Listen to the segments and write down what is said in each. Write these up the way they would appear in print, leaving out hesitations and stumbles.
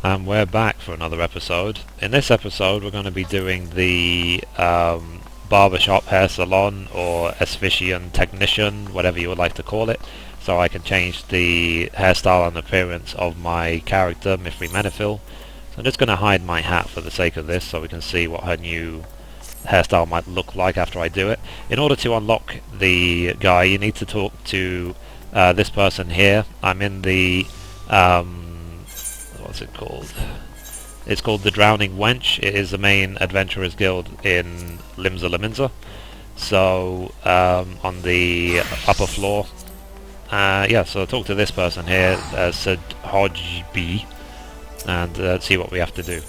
And we're back for another episode. In this episode we're going to be doing the barbershop, hair salon, or aesthetician technician, whatever you would like to call it, so I can change the hairstyle and appearance of my character, Mithrie. So I'm just going to hide my hat for the sake of this so we can see what her new hairstyle might look like after I do it. In order to unlock the guy, you need to talk to this person here. I'm in the what's it called? It's called the Drowning Wench. It is the main adventurers guild in Limsa. So on the upper floor, yeah. So talk to this person here, Sid Hodge B, and see what we have to do.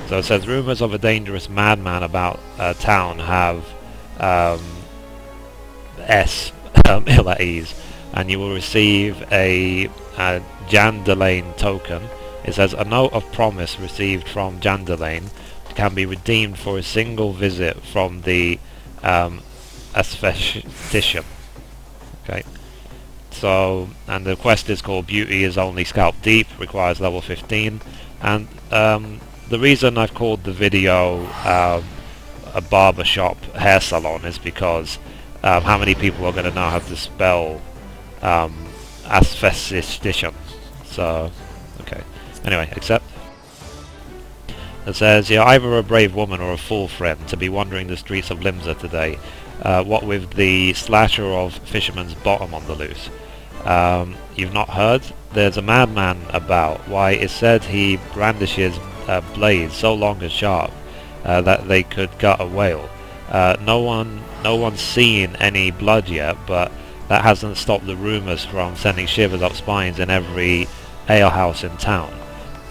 So it says rumors of a dangerous madman about town have ill at ease, and you will receive a Jandalane token. It says a note of promise received from Jandalane can be redeemed for a single visit from the Aesthetician. Okay. So, and the quest is called Beauty is Only Scalp Deep, requires level 15, and the reason I've called the video a barbershop hair salon is because how many people are going to know how to spell Aesthetician? So, okay. Anyway, accept. It says, you're either a brave woman or a fool, friend, to be wandering the streets of Limsa today, what with the slasher of Fisherman's Bottom on the loose. You've not heard? There's a madman about. Why, it's said he brandishes blades so long and sharp that they could gut a whale. No one's seen any blood yet, but that hasn't stopped the rumours from sending shivers up spines in every alehouse in town.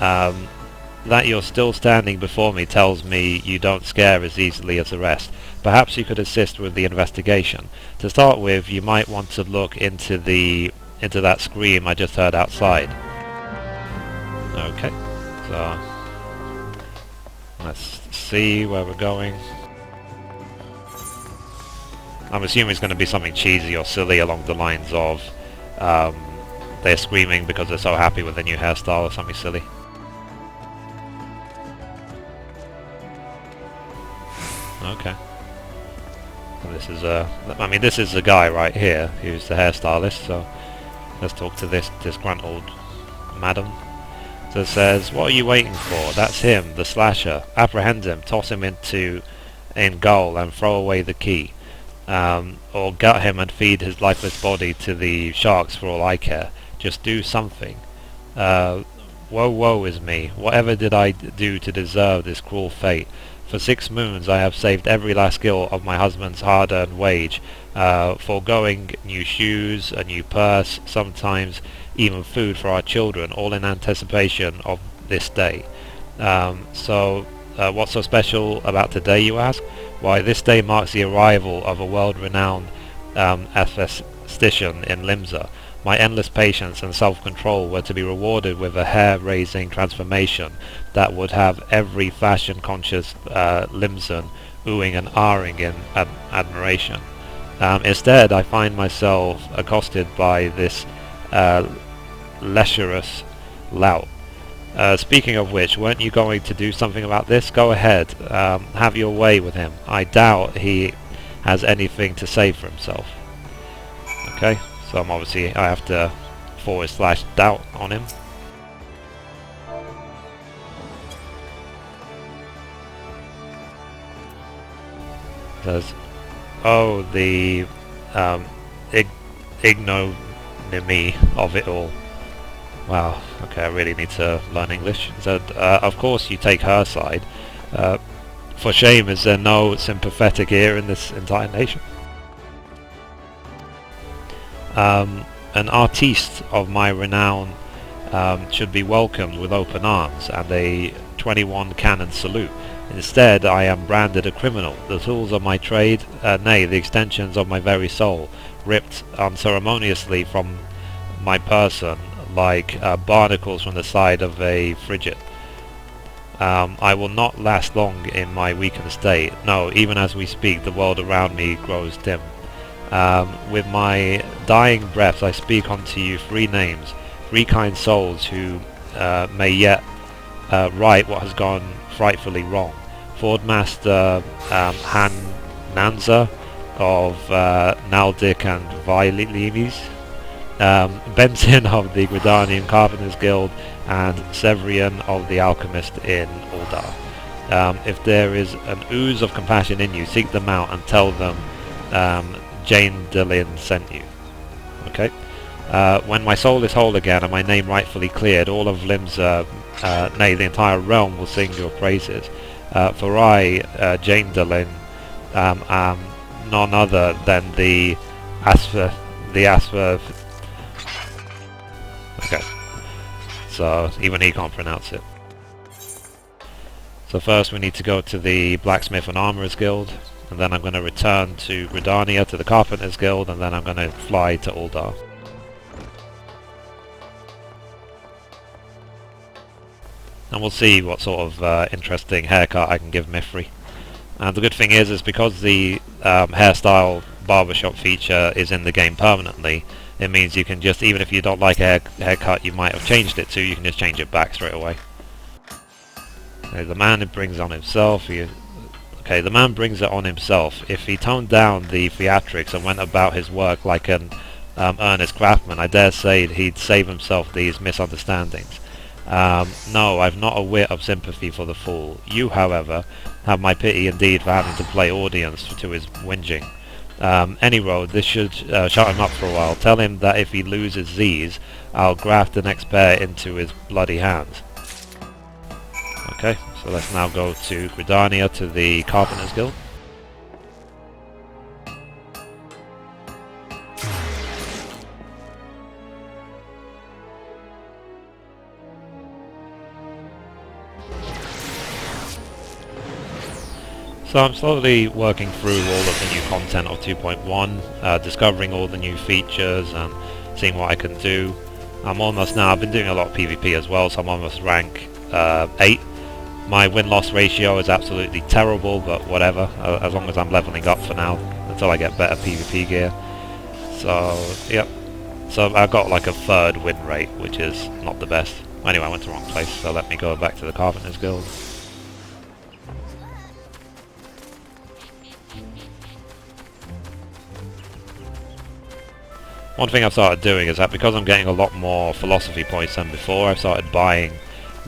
That you're still standing before me tells me you don't scare as easily as the rest. Perhaps you could assist with the investigation. To start with, you might want to look into that scream I just heard outside. Okay, so let's see where we're going. I'm assuming it's going to be something cheesy or silly along the lines of they're screaming because they're so happy with the new hairstyle or something silly. Okay. And this is this is the guy right here who's the hairstylist, so let's talk to this disgruntled madam. So it says, what are you waiting for? That's him, the slasher. Apprehend him, toss him in goal and throw away the key. Or gut him and feed his lifeless body to the sharks for all I care. Just do something. Woe is me. Whatever did I do to deserve this cruel fate? For 6 moons I have saved every last gill of my husband's hard-earned wage, foregoing new shoes, a new purse, sometimes even food for our children, all in anticipation of this day. So what's so special about today, you ask? Why, this day marks the arrival of a world-renowned aesthetician in Limsa. My endless patience and self-control were to be rewarded with a hair-raising transformation that would have every fashion-conscious Limsan oohing and ahhing in admiration. Instead, I find myself accosted by this lecherous lout. Speaking of which, weren't you going to do something about this? Go ahead, have your way with him. I doubt he has anything to say for himself. Okay, so I have to / doubt on him. Says, oh, the ignominy of it all. Wow, okay, I really need to learn English. So, of course you take her side. For shame, is there no sympathetic ear in this entire nation? An artiste of my renown should be welcomed with open arms and a 21 cannon salute. Instead, I am branded a criminal. The tools of my trade, nay, the extensions of my very soul, ripped unceremoniously from my person like barnacles from the side of a frigate. I will not last long in my weakened state. No, even as we speak, the world around me grows dim. With my dying breath I speak unto you 3 names, 3 kind souls who may yet right what has gone frightfully wrong. Ford Master Han Nanza of Naldic and Vilemes, Benson of the Gridanian Carpenters Guild, and Severian of the Alchemist in Uldar. If there is an ooze of compassion in you, seek them out and tell them Jane Delin sent you. Okay. When my soul is whole again and my name rightfully cleared, all of Limsa, nay, the entire realm will sing your praises. For I, Jane Delin, am none other than the Asper. Okay. So even he can't pronounce it. So first we need to go to the Blacksmith and Armourers Guild, and then I'm going to return to Gridania to the Carpenters Guild, and then I'm going to fly to Uldar. And we'll see what sort of interesting haircut I can give Mithrie. And the good thing is because the hairstyle barbershop feature is in the game permanently, it means you can just, even if you don't like a haircut you might have changed it to, you can just change it back straight away. Okay, the man brings on himself. The man brings it on himself. If he toned down the theatrics and went about his work like an earnest craftsman, I dare say he'd save himself these misunderstandings. No, I've not a whit of sympathy for the fool. You, however, have my pity indeed for having to play audience to his whinging. Any road, this should shut him up for a while. Tell him that if he loses these, I'll graft the next pair into his bloody hands. Okay, so let's now go to Gridania to the Carpenters Guild. So I'm slowly working through all of the new content of 2.1, discovering all the new features and seeing what I can do. I'm almost now, I've been doing a lot of PvP as well, so I'm almost rank 8. My win-loss ratio is absolutely terrible, but whatever, as long as I'm leveling up for now, until I get better PvP gear. So, yep. So I got like a 3rd win rate, which is not the best. Anyway, I went to the wrong place, so let me go back to the Carpenters Guild. One thing I've started doing is that because I'm getting a lot more philosophy points than before, I've started buying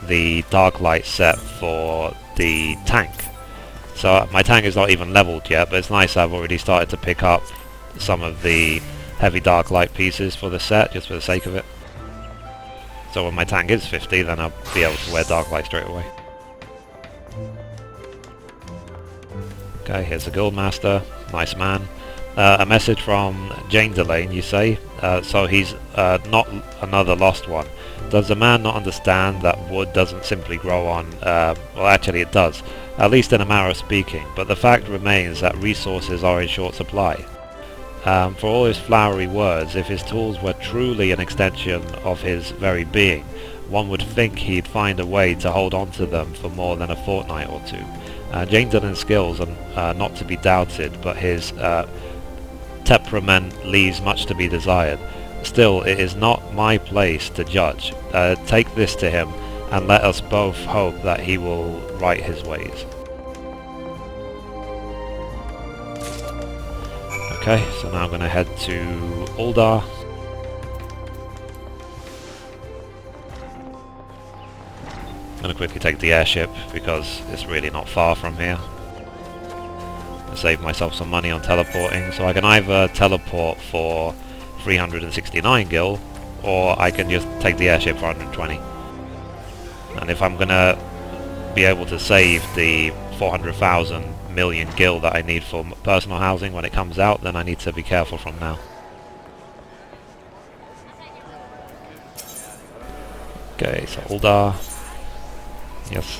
the Dark Light set for the tank. So my tank is not even leveled yet, but it's nice I've already started to pick up some of the heavy Dark Light pieces for the set, just for the sake of it. So when my tank is 50, then I'll be able to wear Dark Light straight away. Okay, here's the Guildmaster, nice man. A message from Jane Delane, you say? So he's not another lost one. Does the man not understand that wood doesn't simply grow on... well, actually it does, at least in a manner of speaking, but the fact remains that resources are in short supply. For all his flowery words, if his tools were truly an extension of his very being, one would think he'd find a way to hold on to them for more than a fortnight or two. Jane Delane's skills are not to be doubted, but his temperament leaves much to be desired. Still, it is not my place to judge. Take this to him, and let us both hope that he will right his ways. Okay, so now I'm going to head to Uldar. I'm going to quickly take the airship, because it's really not far from here. Save myself some money on teleporting, so I can either teleport for 369 gil, or I can just take the airship for 120. And if I'm gonna be able to save the 400,000 million gil that I need for personal housing when it comes out, then I need to be careful from now. Okay, so Uldar. Yes.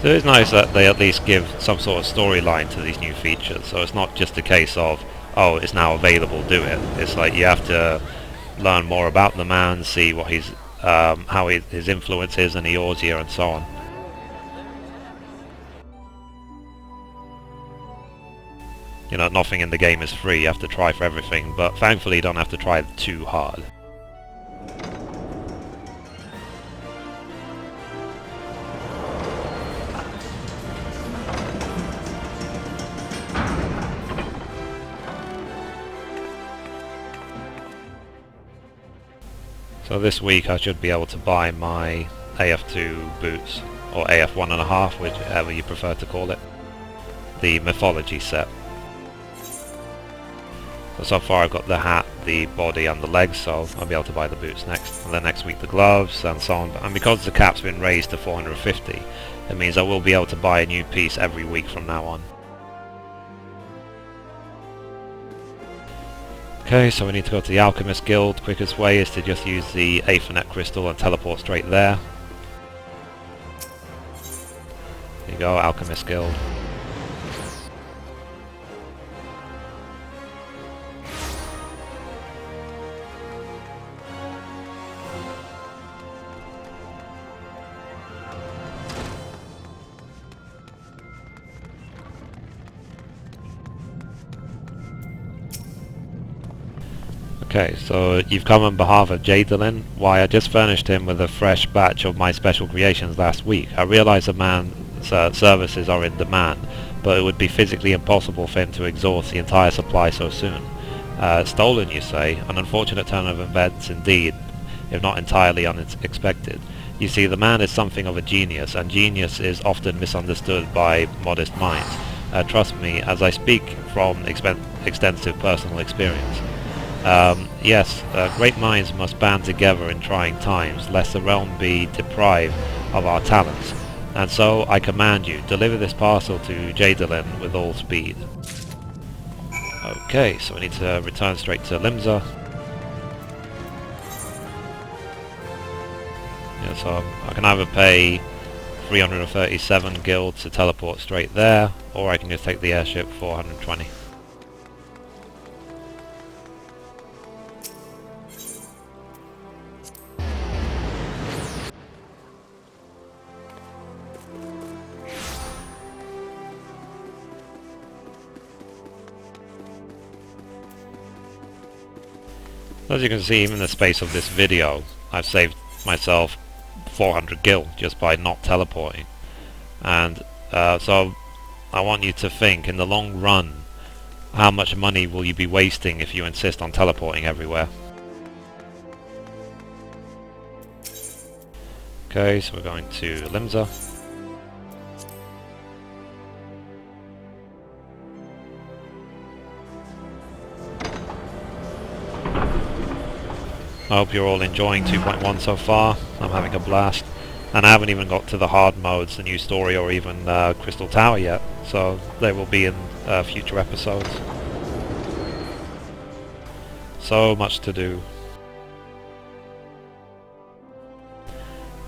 So it's nice that they at least give some sort of storyline to these new features, so it's not just a case of, oh, it's now available, do it. It's like you have to learn more about the man, see what his his influence is in Eorzea and so on. you know, nothing in the game is free, you have to try for everything, but thankfully you don't have to try too hard. So this week I should be able to buy my AF2 boots, or AF1.5, whichever you prefer to call it, the mythology set. So far I've got the hat, the body and the legs, so I'll be able to buy the boots next. And then next week the gloves and so on. And because the cap's been raised to 450, it means I will be able to buy a new piece every week from now on. Okay, so we need to go to the Alchemist Guild. Quickest way is to just use the Aethernet crystal and teleport straight there. There you go, Alchemist Guild. Okay, so you've come on behalf of Jadalin. Why, I just furnished him with a fresh batch of my special creations last week. I realise the man's services are in demand, but it would be physically impossible for him to exhaust the entire supply so soon. Stolen, you say? An unfortunate turn of events indeed, if not entirely unexpected. You see, the man is something of a genius, and genius is often misunderstood by modest minds. Trust me, as I speak from extensive personal experience. Yes, great minds must band together in trying times, lest the realm be deprived of our talents. And so, I command you, deliver this parcel to Jadalin with all speed. Okay, so we need to return straight to Limsa. Yeah, so I can either pay 337 gil to teleport straight there, or I can just take the airship for 120. As you can see, even in the space of this video, I've saved myself 400 gil just by not teleporting. And so I want you to think, in the long run, how much money will you be wasting if you insist on teleporting everywhere? Okay, so we're going to Limsa. I hope you're all enjoying 2.1 so far. I'm having a blast. And I haven't even got to the hard modes, the new story, or even Crystal Tower yet. So they will be in future episodes. So much to do.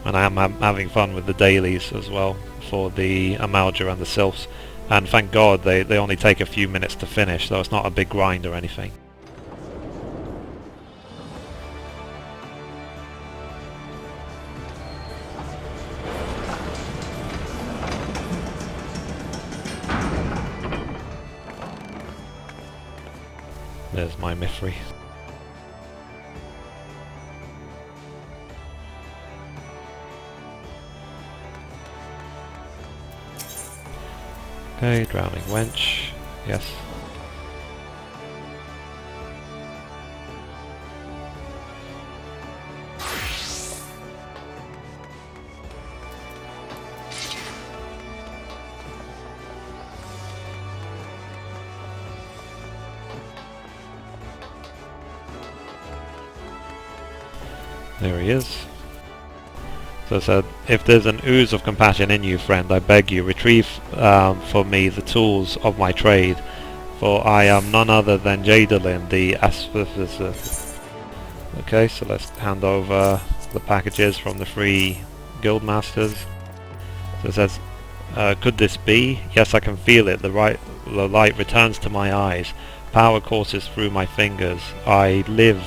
And I am having fun with the dailies as well, for the Amalja and the Sylphs. And thank God they only take a few minutes to finish, so it's not a big grind or anything. There's my Mithrie. Okay, drowning wench. Yes. There he is. So it said, if there's an ooze of compassion in you, friend, I beg you, retrieve for me the tools of my trade, for I am none other than Jadalin, the Aesthetician. Okay, so let's hand over the packages from the 3 guild masters. So it says, could this be? Yes, I can feel it. The light returns to my eyes. Power courses through my fingers. I live.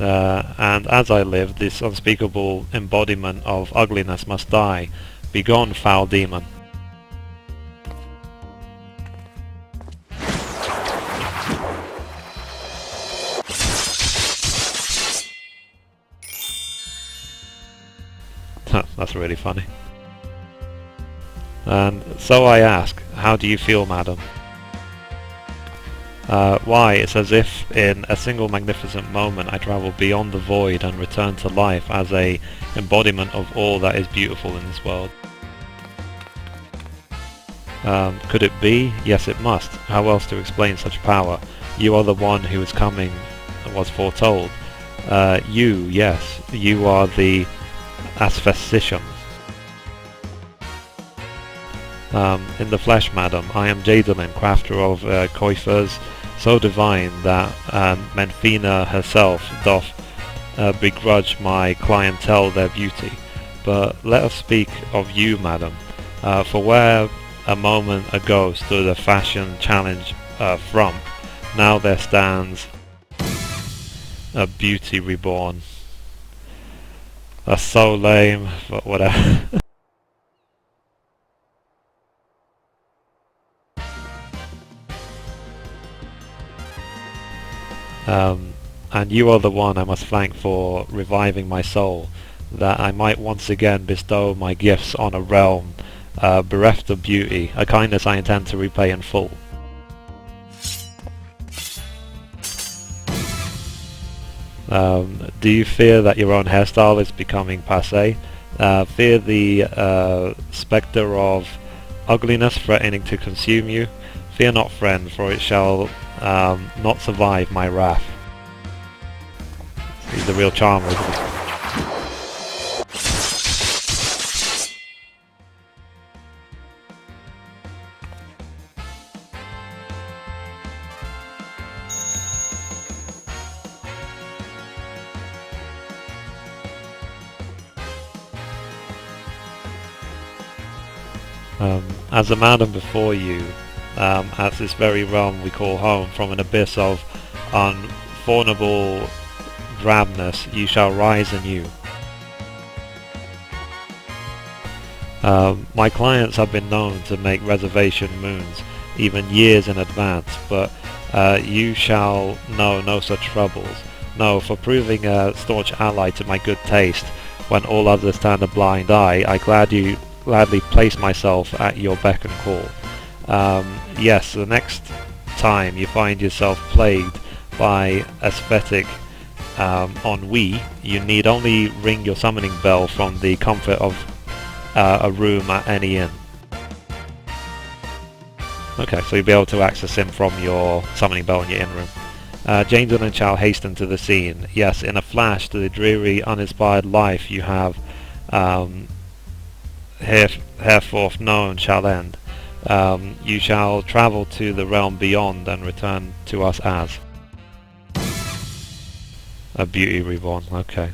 And as I live, this unspeakable embodiment of ugliness must die. Begone, foul demon. That's really funny. And so I ask, how do you feel, madam? Why, it's as if in a single magnificent moment I travel beyond the void and return to life as a embodiment of all that is beautiful in this world. Could it be? Yes, it must. How else to explain such power? You are the one who is coming, was foretold. Yes, you are the Aesthetician. In the flesh, madam, I am Jadalin, crafter of coiffures, so divine that Menfina herself doth begrudge my clientele their beauty. But let us speak of you, madam, for where a moment ago stood a fashion challenge frump, now there stands a beauty reborn. That's so lame, but whatever. And you are the one I must thank for reviving my soul, that I might once again bestow my gifts on a realm bereft of beauty, a kindness I intend to repay in full. Do you fear that your own hairstyle is becoming passé? Fear the spectre of ugliness threatening to consume you? Fear not, friend, for it shall not survive my wrath. He's the real charmer, isn't he? As the madam before you, at this very realm we call home, from an abyss of unfathomable drabness, you shall rise anew. My clients have been known to make reservation moons, even years in advance, but you shall know no such troubles. No, for proving a staunch ally to my good taste, when all others turn a blind eye, I gladly place myself at your beck and call. Yes, the next time you find yourself plagued by aesthetic ennui, you need only ring your summoning bell from the comfort of a room at any inn. Okay, so you'll be able to access him from your summoning bell in your inn room. Jadalin shall hasten to the scene. Yes, in a flash, to the dreary, uninspired life you have hereforth known shall end. You shall travel to the realm beyond and return to us as a beauty reborn. Okay.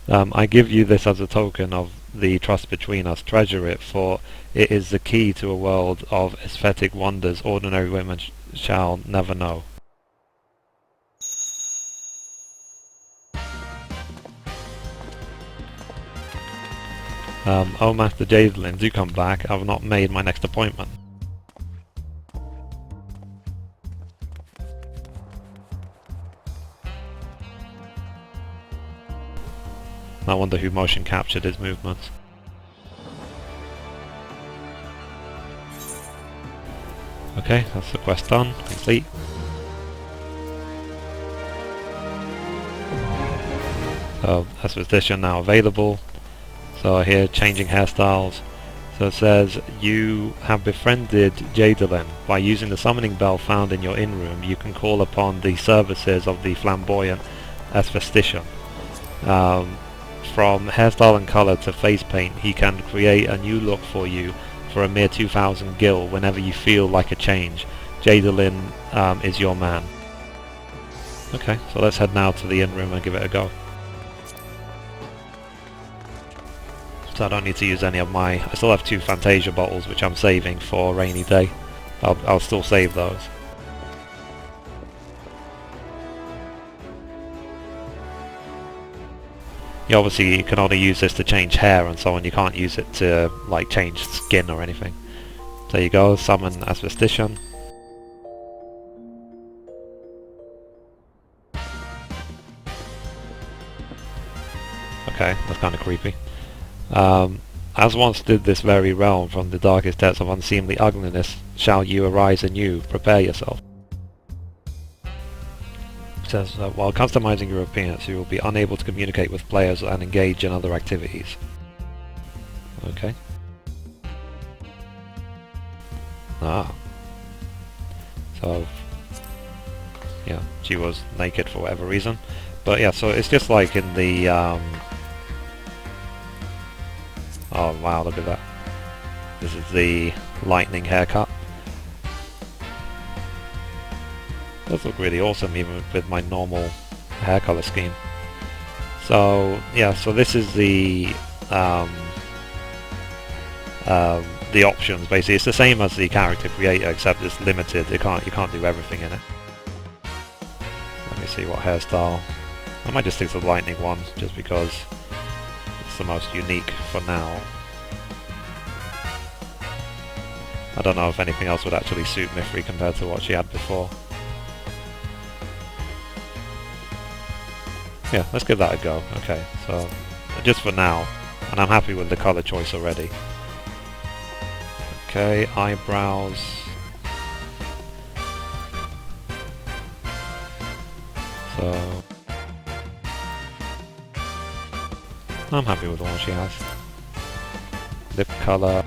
I give you this as a token of the trust between us. Treasure it, for it is the key to a world of aesthetic wonders ordinary women shall never know. Oh, Master Jadalin, do come back. I have not made my next appointment. I wonder who motion captured his movements. Okay, that's the quest done. Complete. So, Aesthetician now available. So here, changing hairstyles. So it says, you have befriended Jadalin. By using the summoning bell found in your inn room, you can call upon the services of the flamboyant Aesthetician. From hairstyle and colour to face paint, he can create a new look for you for a mere 2,000 gil whenever you feel like a change. Jadalin is your man. Okay, so let's head now to the inn room and give it a go. So I don't need to use any of my... I still have 2 Fantasia bottles which I'm saving for a rainy day. I'll still save those. obviously you can only use this to change hair and so on. You can't use it to like change skin or anything. There you go, summon Aesthetician. Okay, that's kind of creepy. As once did this very realm, from the darkest depths of unseemly ugliness shall you arise anew. Prepare yourself. It says, while customizing your appearance, you will be unable to communicate with players and engage in other activities. Okay. Ah. So, yeah, she was naked for whatever reason. But yeah, so it's just like in the, oh wow, look at that. This is the lightning haircut. Does look really awesome even with my normal hair color scheme. So yeah, so this is the options basically. It's the same as the character creator except it's limited. You can't do everything in it. Let me see what hairstyle. I might just stick to the lightning one just because it's the most unique for now. I don't know if anything else would actually suit Mithrie compared to what she had before. Yeah, let's give that a go. Okay, so just for now, and I'm happy with the color choice already. Okay, eyebrows. So I'm happy with the one she has. Lip color.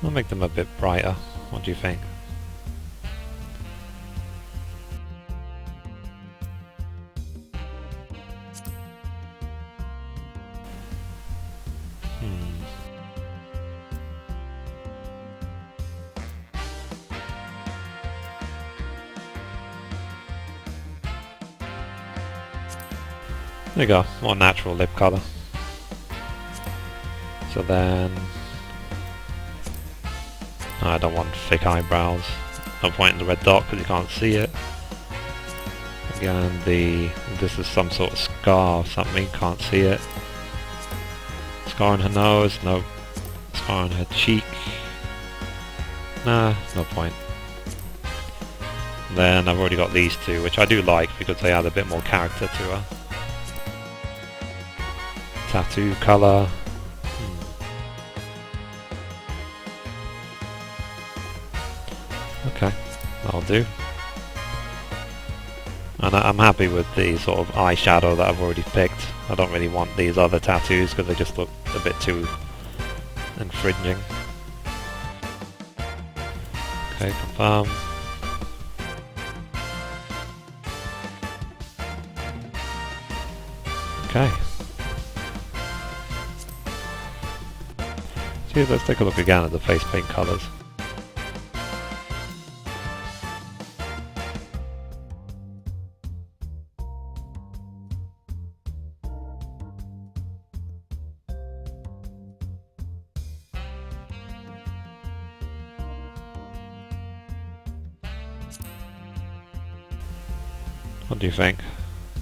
I'll make them a bit brighter. What do you think? There you go, more natural lip colour. So then... I don't want thick eyebrows. No point in the red dot because you can't see it. Again, this is some sort of scar or something, can't see it. Scar on her nose, no. Scar on her cheek. Nah, no point. Then I've already got these two, which I do like because they add a bit more character to her. Tattoo colour. Okay, that'll do. And I'm happy with the sort of eyeshadow that I've already picked. I don't really want these other tattoos because they just look a bit too infringing. Okay, confirm. Okay. See, let's take a look again at the face paint colours. What do you think?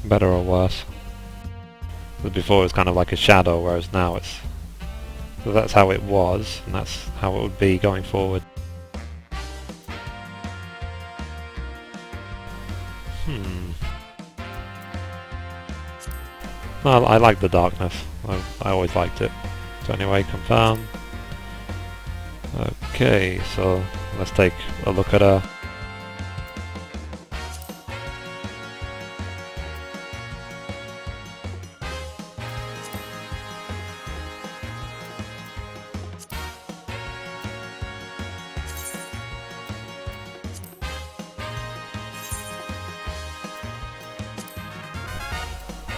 Better or worse? Because before it was kind of like a shadow, whereas now it's... So that's how it was, and that's how it would be going forward. Well, I like the darkness. I always liked it. So anyway, confirm. Okay, so let's take a look at her.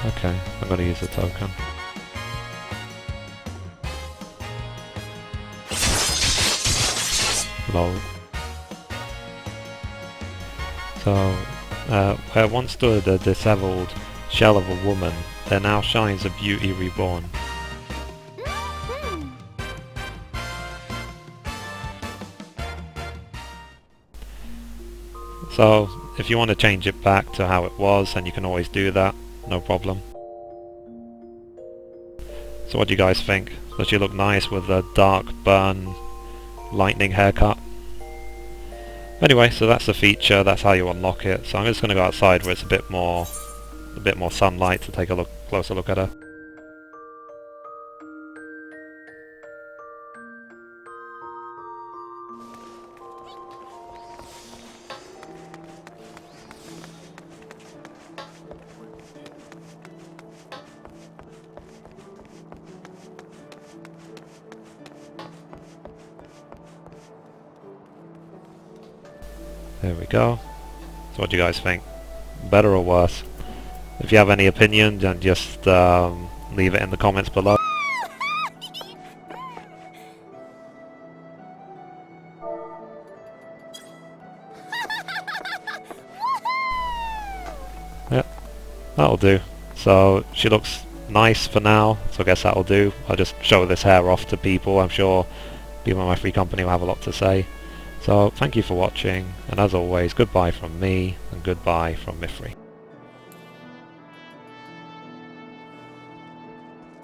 Okay, I'm gonna use the token. Lol. So, where once stood a disheveled shell of a woman, there now shines a beauty reborn. So, if you want to change it back to how it was, then you can always do that, no problem. So what do you guys think? Does she look nice with a dark burn lightning haircut? Anyway, so that's the feature, that's how you unlock it. So I'm just going to go outside where it's a bit more sunlight to take a closer look at her. There we go. So what do you guys think? Better or worse? If you have any opinion, then just leave it in the comments below. Yep, that'll do. So she looks nice for now, so I guess that'll do. I'll just show this hair off to people. I'm sure people in my free company will have a lot to say. So thank you for watching, and as always, goodbye from me, and goodbye from Mithrie.